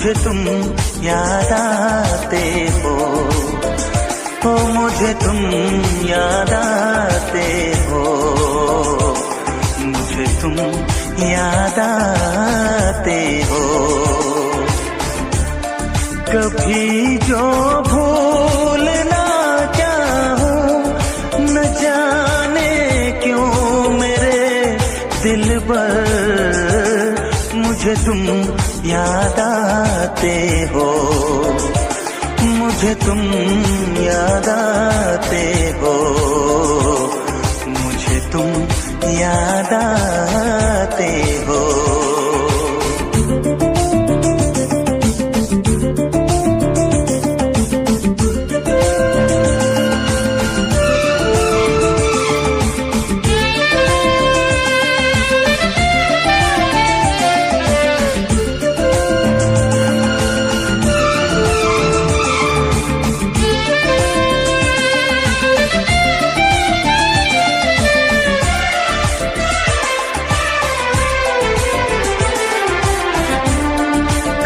मुझे तुम याद आते हो, मुझे तुम याद आते हो, मुझे तुम याद आते हो। कभी जो भूल ना चाहूं, न जाने क्यों मेरे दिल पर मुझे तुम याद आते हो, मुझे तुम याद आते हो, मुझे तुम याद आते हो।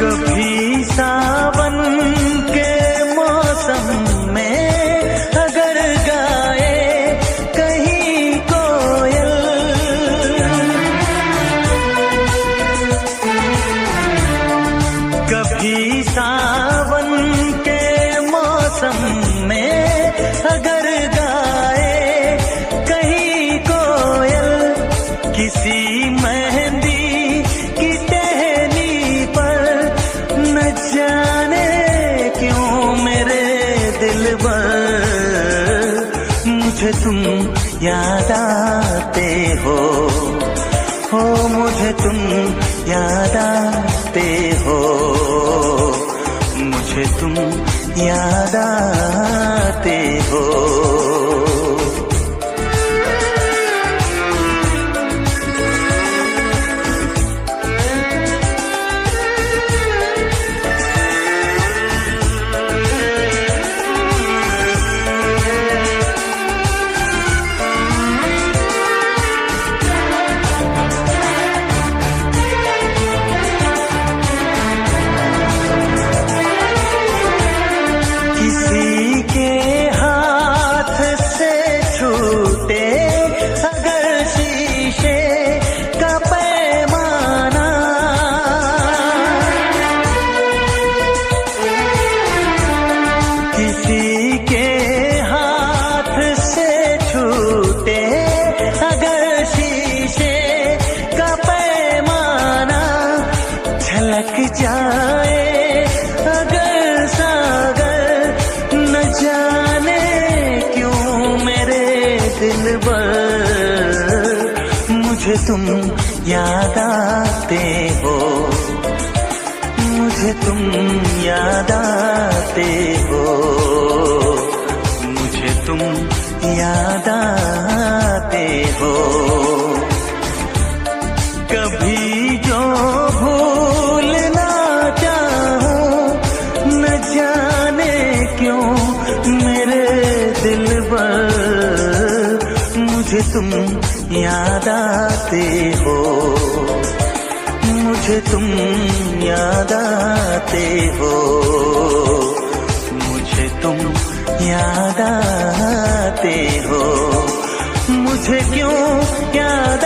कभी सावन के मौसम में अगर गाए कहीं कोयल, कभी सावन के मौसम में अगर गाए कहीं कोयल, किसी मेहंदी की टहनी पर न जाने क्यों मेरे दिल पर मुझे तुम याद आते हो, मुझे तुम याद आते हो, मुझे तुम याद आते हो। किसी के हाथ से छूटे अगर शीशे का पैमाना, किसी के हाथ से छूटे अगर शीशे का पैमाना, झलक जाए अगर सागर, न जाने क्यों मेरे दिल पर मुझे तुम याद आते हो, मुझे तुम याद आते हो, मुझे तुम याद आते हो। कभी जो भूल ना चाहूं, न जाने क्यों मेरे दिल पर मुझे तुम याद आते हो, मुझे तुम याद आते हो, मुझे तुम याद आते हो, मुझे क्यों याद